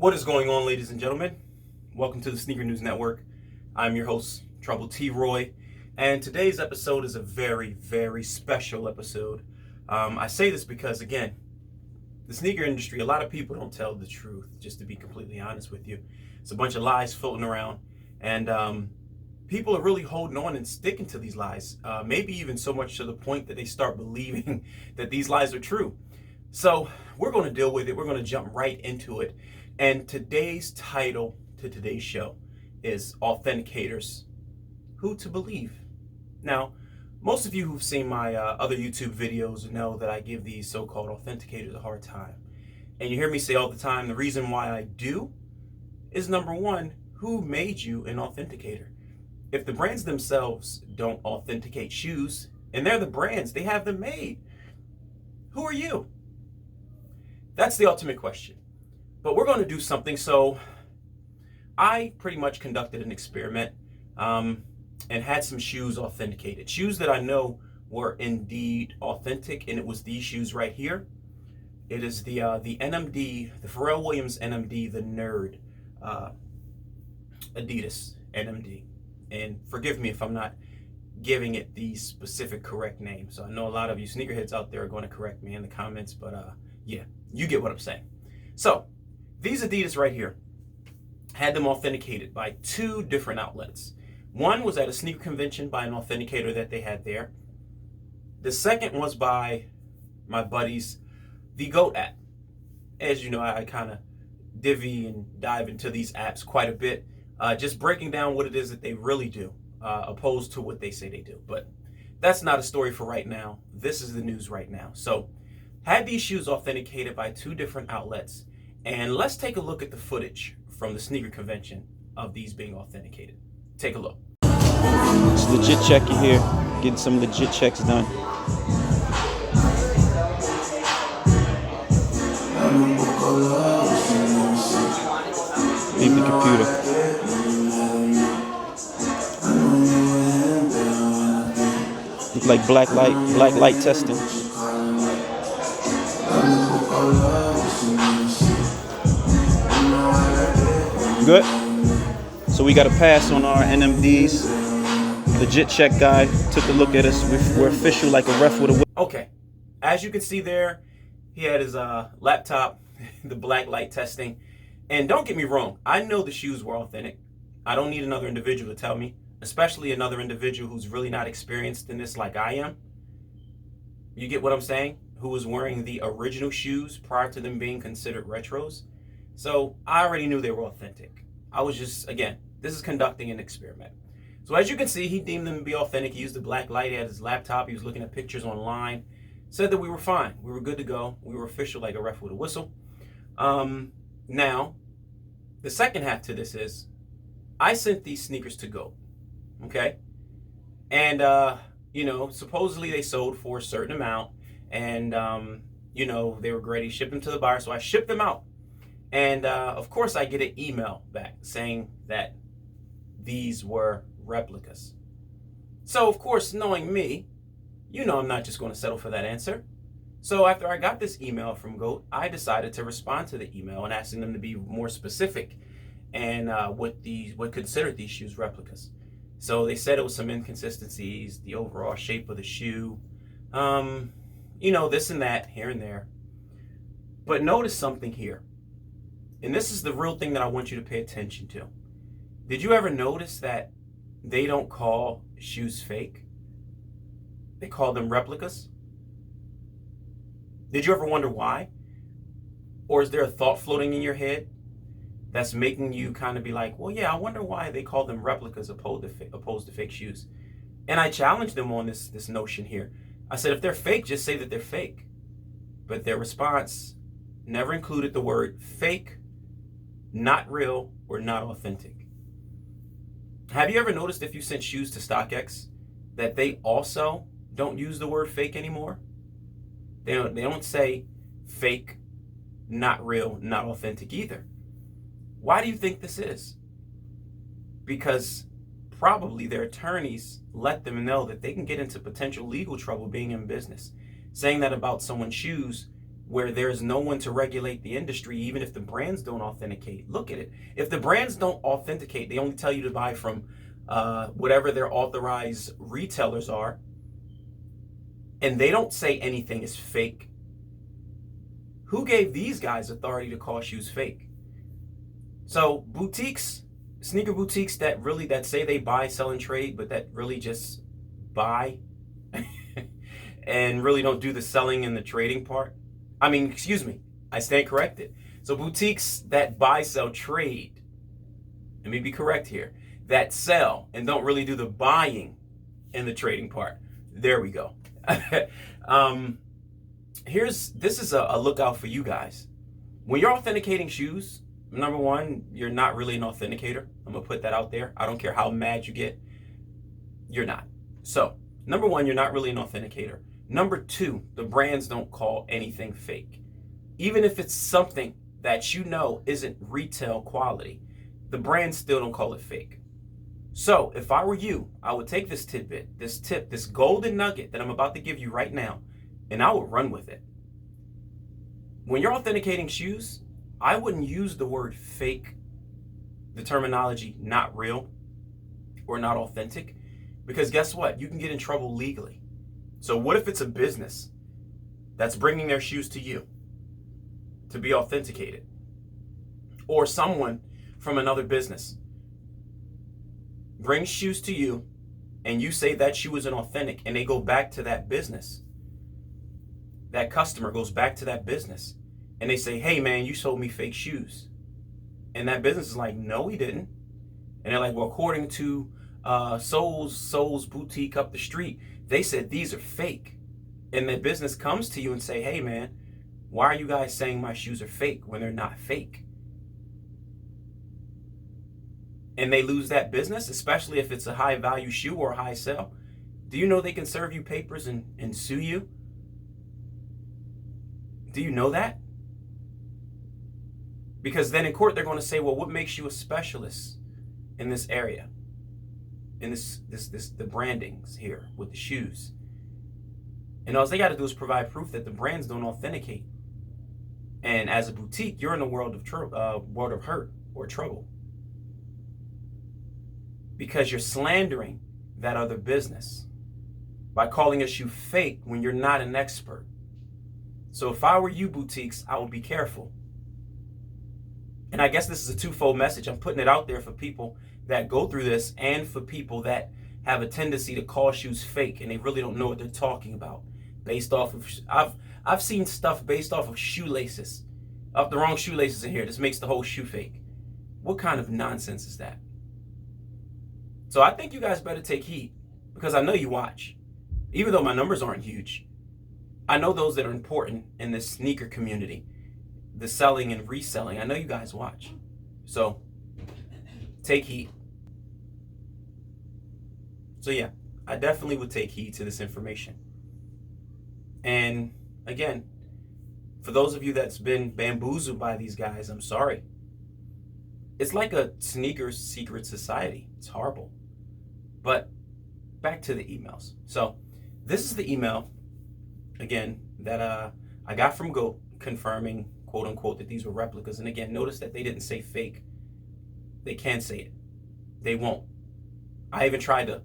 What is going on, ladies and gentlemen? Welcome to the Sneaker News Network. I'm your host, Trouble T. Roy, and today's episode is a very, very special episode. I say this because, again, the sneaker industry, a lot of people don't tell the truth, just to be completely honest with you. It's a bunch of lies floating around, and people are really holding on and sticking to these lies, maybe even so much to the point that they start believing that these lies are true. So we're going to deal with it. We're going to jump right into it. And today's title to today's show is Authenticators, Who to Believe. Now, most of you who've seen my other YouTube videos know that I give these so-called authenticators a hard time. And you hear me say all the time, the reason why I do is, number one, who made you an authenticator? If the brands themselves don't authenticate shoes, and they're the brands, they have them made, who are you? That's the ultimate question. But we're going to do something. So I pretty much conducted an experiment and had some shoes authenticated. Shoes that I know were indeed authentic, and it was these shoes right here. It is the NMD, the Pharrell Williams NMD, the Nerd Adidas NMD. And forgive me if I'm not giving it the specific correct name. So I know a lot of you sneakerheads out there are going to correct me in the comments, but yeah, you get what I'm saying. So these Adidas right here had them authenticated by two different outlets. One was at a sneaker convention by an authenticator that they had there. The second was by my buddies, the GOAT app. As you know, I kind of divvy and dive into these apps quite a bit, just breaking down what it is that they really do, opposed to what they say they do. But that's not a story for right now. This is the news right now. So had these shoes authenticated by two different outlets. And let's take a look at the footage from the sneaker convention of these being authenticated. Take a look. It's legit checker here, getting some legit checks done. Leave the computer. Look like black light testing. Good. So we got a pass on our NMDs. Legit check guy took a look at us. We're official like a ref with a whip. Okay, as you can see there, he had his laptop, the black light testing. And don't get me wrong, I know the shoes were authentic. I don't need another individual to tell me, especially another individual who's really not experienced in this like I am. You get what I'm saying? Who was wearing the original shoes prior to them being considered retros. So I already knew they were authentic. I was just, again, this is conducting an experiment. So as you can see, he deemed them to be authentic. He used the black light. He had his laptop. He was looking at pictures online. Said that we were fine. We were good to go. We were official like a ref with a whistle. Now, the second half to this is, I sent these sneakers to GOAT. Okay? And, you know, supposedly they sold for a certain amount. And, you know, they were great. He shipped them to the buyer. So I shipped them out. And, of course, I get an email back saying that these were replicas. So, of course, knowing me, you know I'm not just going to settle for that answer. So after I got this email from GOAT, I decided to respond to the email and asking them to be more specific and what considered these shoes replicas. So they said it was some inconsistencies, the overall shape of the shoe, you know, this and that, here and there. But notice something here. And this is the real thing that I want you to pay attention to. Did you ever notice that they don't call shoes fake? They call them replicas? Did you ever wonder why? Or is there a thought floating in your head that's making you kind of be like, well, yeah, I wonder why they call them replicas opposed to fake shoes? And I challenged them on this notion here. I said, if they're fake, just say that they're fake. But their response never included the word fake, not real, or not authentic. Have you ever noticed if you sent shoes to StockX that they also don't use the word fake anymore? They don't say fake, not real, not authentic either. Why do you think this is? Because probably their attorneys let them know that they can get into potential legal trouble being in business. Saying that about someone's shoes where there's no one to regulate the industry, even if the brands don't authenticate. Look at it. If the brands don't authenticate, they only tell you to buy from whatever their authorized retailers are, and they don't say anything is fake. Who gave these guys authority to call shoes fake? So boutiques, sneaker boutiques that say they buy, sell, and trade, but that really just buy and really don't do the selling and the trading part. I mean, excuse me, I stand corrected. So boutiques that buy, sell, trade, let me be correct here, that sell and don't really do the buying and the trading part. There we go. This is a lookout for you guys. When you're authenticating shoes, number one, you're not really an authenticator. I'm gonna put that out there. I don't care how mad you get, you're not. So number one, you're not really an authenticator. Number two, the brands don't call anything fake. Even if it's something that you know isn't retail quality, the brands still don't call it fake. So if I were you, I would take this tidbit, this golden nugget that I'm about to give you right now, and I would run with it. When you're authenticating shoes, I wouldn't use the word fake, the terminology not real or not authentic, because guess what? You can get in trouble legally. So what if it's a business that's bringing their shoes to you to be authenticated, or someone from another business brings shoes to you and you say that shoe isn't authentic, and they go back to that business, that customer goes back to that business and they say, hey man, you sold me fake shoes. And that business is like, no, we didn't. And they're like, well, according to Soul's boutique up the street, they said these are fake. And the business comes to you and say, hey man, why are you guys saying my shoes are fake when they're not fake? And they lose that business, especially if it's a high value shoe or a high sell. Do you know they can serve you papers and sue you? Do you know that? Because then in court, they're going to say, well, what makes you a specialist in this area? In the brandings here with the shoes. And all they got to do is provide proof that the brands don't authenticate. And as a boutique, you're in a world of hurt or trouble, because you're slandering that other business by calling a shoe fake when you're not an expert. So if I were you, boutiques, I would be careful. And I guess this is a twofold message. I'm putting it out there for people that go through this, and for people that have a tendency to call shoes fake and they really don't know what they're talking about. Based off of, I've seen stuff based off of shoelaces, of the wrong shoelaces in here. This makes the whole shoe fake. What kind of nonsense is that? So I think you guys better take heed, because I know you watch. Even though my numbers aren't huge, I know those that are important in this sneaker community, the selling and reselling. I know you guys watch. So take heed. So yeah, I definitely would take heed to this information. And again, for those of you that's been bamboozled by these guys, I'm sorry. It's like a sneaker secret society. It's horrible. But back to the emails. So this is the email, again, that I got from GOAT, confirming, quote unquote, that these were replicas. And again, notice that they didn't say fake. They can say it. They won't. I even tried to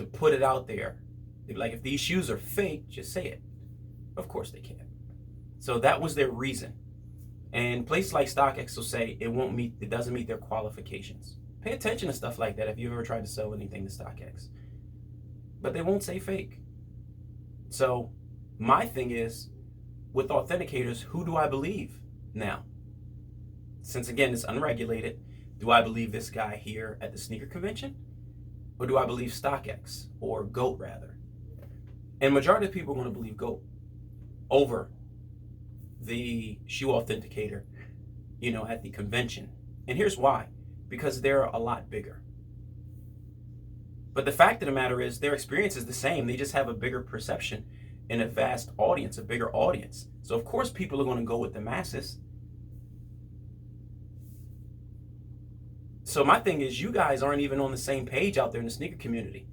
put it out there. They'd be like, if these shoes are fake, just say it. Of course they can't. So that was their reason. And places like StockX will say it doesn't meet their qualifications. Pay attention to stuff like that if you've ever tried to sell anything to StockX. But they won't say fake. So my thing is, with Authenticators, who do I believe now? Since again, it's unregulated, do I believe this guy here at the sneaker convention? Or do I believe StockX, or GOAT rather? And majority of people are going to believe GOAT over the shoe authenticator, at the convention. And here's why. Because they're a lot bigger. But the fact of the matter is, their experience is the same. They just have a bigger perception and a vast audience, a bigger audience. So of course people are going to go with the masses. So my thing is, you guys aren't even on the same page out there in the sneaker community.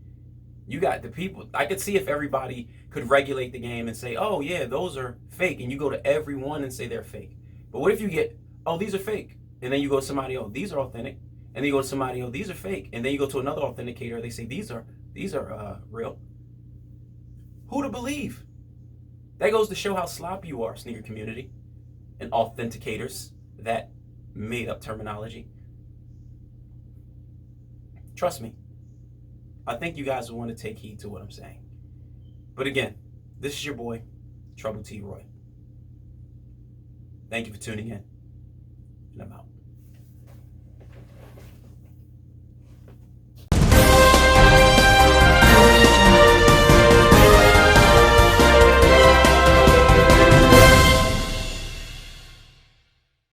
You got the people. I could see if everybody could regulate the game and say, oh, yeah, those are fake. And you go to everyone and say they're fake. But what if you get, oh, these are fake. And then you go to somebody, oh, these are authentic. And then you go to somebody, oh, these are fake. And then you go to another authenticator. They say, these are real. Who to believe? That goes to show how sloppy you are, sneaker community and authenticators, that made up terminology. Trust me, I think you guys will want to take heed to what I'm saying. But again, this is your boy, Trouble T. Roy. Thank you for tuning in, and I'm out.